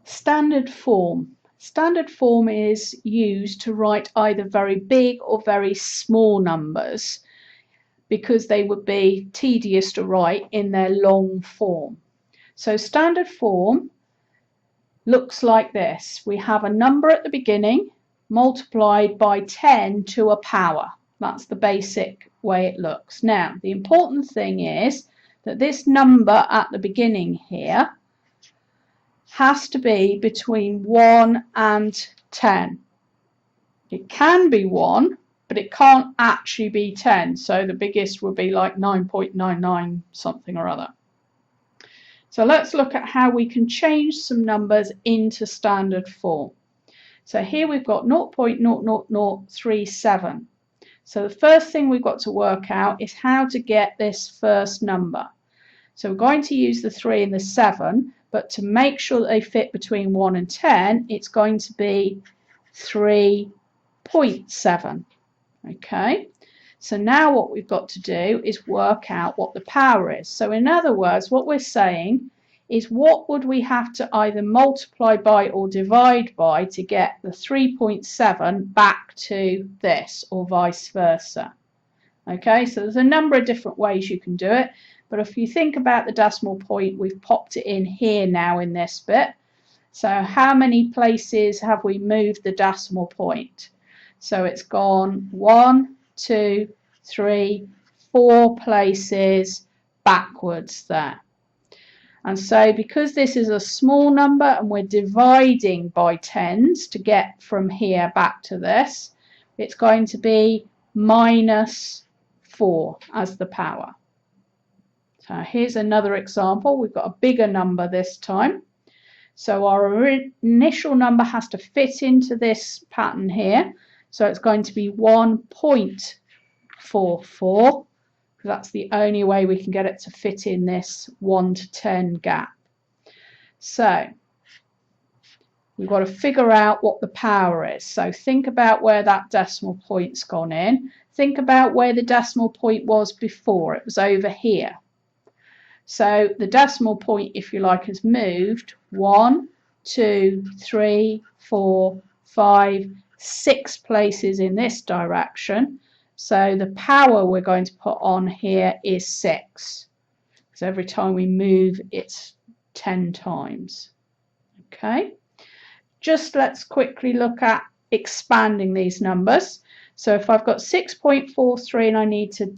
Standard form. Standard form is used to write either very big or very small numbers because they would be tedious to write in their long form. So standard form looks like this. We have a number at the beginning multiplied by 10 to a power. That's the basic way it looks. Now, the important thing is that this number at the beginning here has to be between 1 and 10. It can be 1, but it can't actually be 10. So the biggest would be like 9.99 something or other. So let's look at how we can change some numbers into standard form. So here we've got 0.00037. So the first thing we've got to work out is how to get this first number. So we're going to use the 3 and the 7, but to make sure that they fit between 1 and 10, it's going to be 3.7. Okay, so now what we've got to do is work out what the power is. So in other words, what we're saying is what would we have to either multiply by or divide by to get the 3.7 back to this, or vice versa. Okay, so there's a number of different ways you can do it. But if you think about the decimal point, we've popped it in here now in this bit. So how many places have we moved the decimal point? So it's gone 1, 2, 3, 4 places backwards there. And so because this is a small number and we're dividing by tens to get from here back to this, it's going to be -4 as the power. So here's another example. We've got a bigger number this time. So our initial number has to fit into this pattern here. So it's going to be 1.44. That's the only way we can get it to fit in this 1 to 10 gap. So we've got to figure out what the power is. So think about where that decimal point's gone in. Think about where the decimal point was before. It was over here. So the decimal point, if you like, has moved 1, 2, 3, 4, 5, 6 places in this direction. So the power we're going to put on here is 6. So every time we move, it's 10 times. Okay. Just let's quickly look at expanding these numbers. So if I've got 6.43 and I need to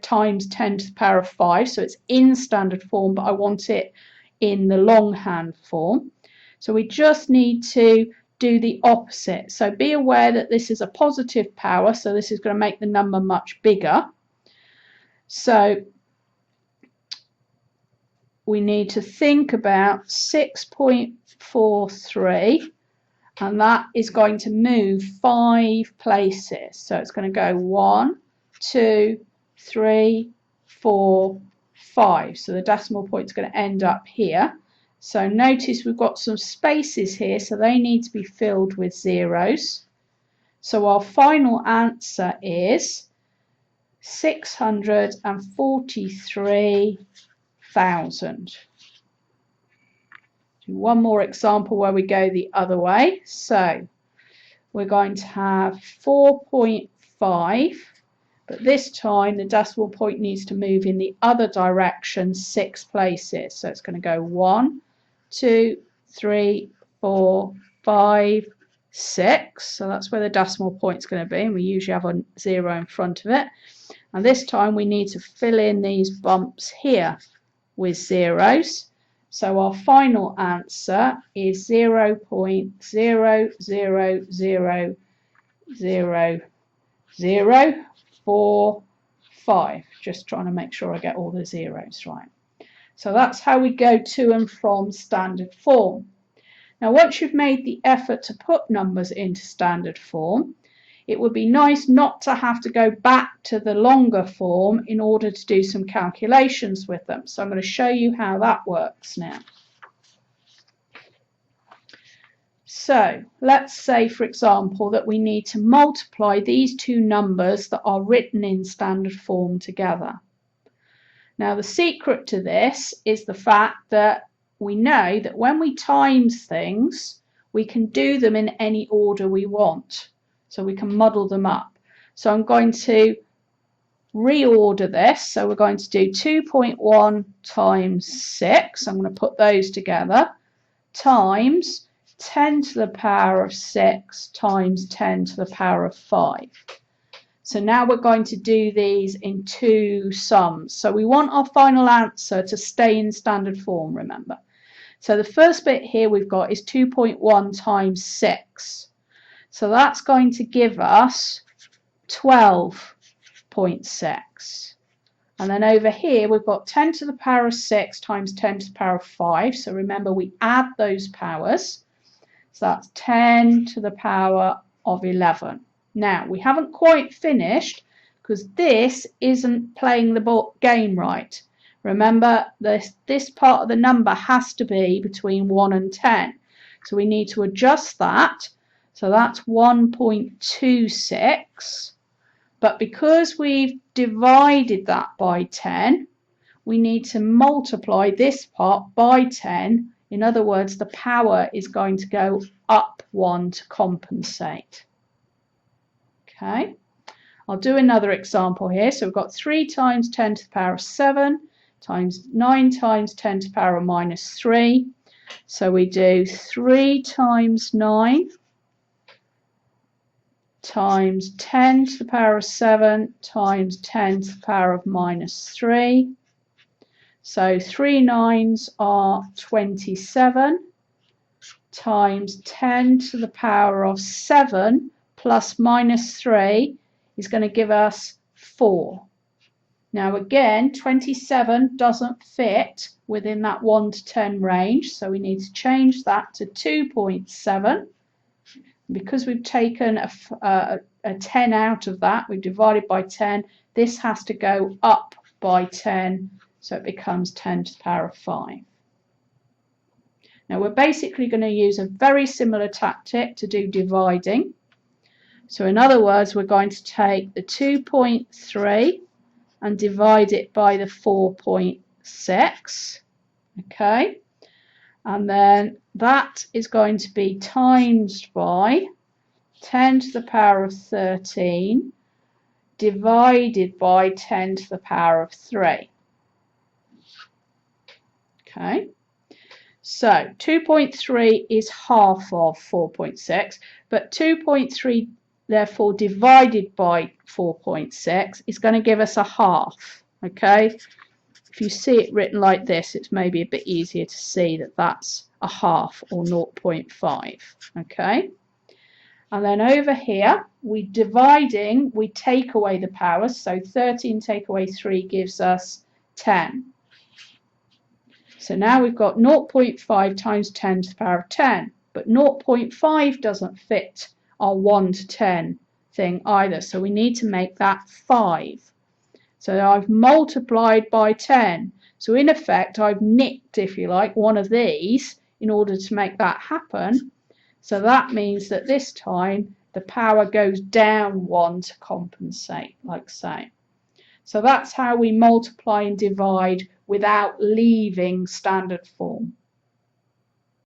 times 10 to the power of 5, so it's in standard form, but I want it in the longhand form. So we just need to do the opposite. So be aware that this is a positive power, so this is going to make the number much bigger. So we need to think about 6.43. And that is going to move 5 places. So it's going to go 1, 2, 3, 4, 5. So the decimal point is going to end up here. So notice we've got some spaces here, so they need to be filled with zeros. So our final answer is 643,000. One more example where we go the other way. So we're going to have 4.5, but this time the decimal point needs to move in the other direction 6 places. So it's going to go 1, 2, 3, 4, 5, 6. So that's where the decimal point is going to be, and we usually have a 0 in front of it. And this time we need to fill in these bumps here with zeros. So our final answer is 0.0000045. Just trying to make sure I get all the zeros right. So that's how we go to and from standard form. Now once you've made the effort to put numbers into standard form, it would be nice not to have to go back to the longer form in order to do some calculations with them. So I'm going to show you how that works now. So let's say, for example, that we need to multiply these two numbers that are written in standard form together. Now the secret to this is the fact that we know that when we times things, we can do them in any order we want. So we can muddle them up. So I'm going to reorder this. So we're going to do 2.1 times 6. I'm going to put those together, times 10 to the power of 6 times 10 to the power of 5. So now we're going to do these in two sums. So we want our final answer to stay in standard form, remember. So the first bit here we've got is 2.1 times 6. So that's going to give us 12.6. And then over here we've got 10 to the power of 6 times 10 to the power of 5. So remember we add those powers. So that's 10 to the power of 11. Now we haven't quite finished because this isn't playing the game right. Remember this part of the number has to be between 1 and 10. So we need to adjust that. So that's 1.26. But because we've divided that by 10, we need to multiply this part by 10. In other words, the power is going to go up 1 to compensate. Okay, I'll do another example here. So we've got 3 times 10 to the power of 7 times 9 times 10 to the power of minus 3. So we do 3 times 9 times 10 to the power of 7 times 10 to the power of minus 3. So 3 9s are 27 times 10 to the power of 7 plus minus 3 is going to give us 4. Now again, 27 doesn't fit within that 1 to 10 range, so we need to change that to 2.7. Because we've taken a 10 out of that, we've divided by 10, this has to go up by 10, so it becomes 10 to the power of 5. Now we're basically going to use a very similar tactic to do dividing. So in other words, we're going to take the 2.3 and divide it by the 4.6. Okay, and then that is going to be times by 10 to the power of 13 divided by 10 to the power of 3. Okay, so 2.3 is half of 4.6, but 2.3 therefore divided by 4.6 is going to give us a half. Okay, if you see it written like this, it's maybe a bit easier to see that that's a half, or 0.5. Okay, and then over here we take away the powers, so 13 take away 3 gives us 10. So now we've got 0.5 times 10 to the power of 10, but 0.5 doesn't fit our 1 to 10 thing either, so we need to make that 5. So I've multiplied by 10. So in effect, I've nicked, if you like, one of these in order to make that happen. So that means that this time the power goes down 1 to compensate, like so. So that's how we multiply and divide without leaving standard form.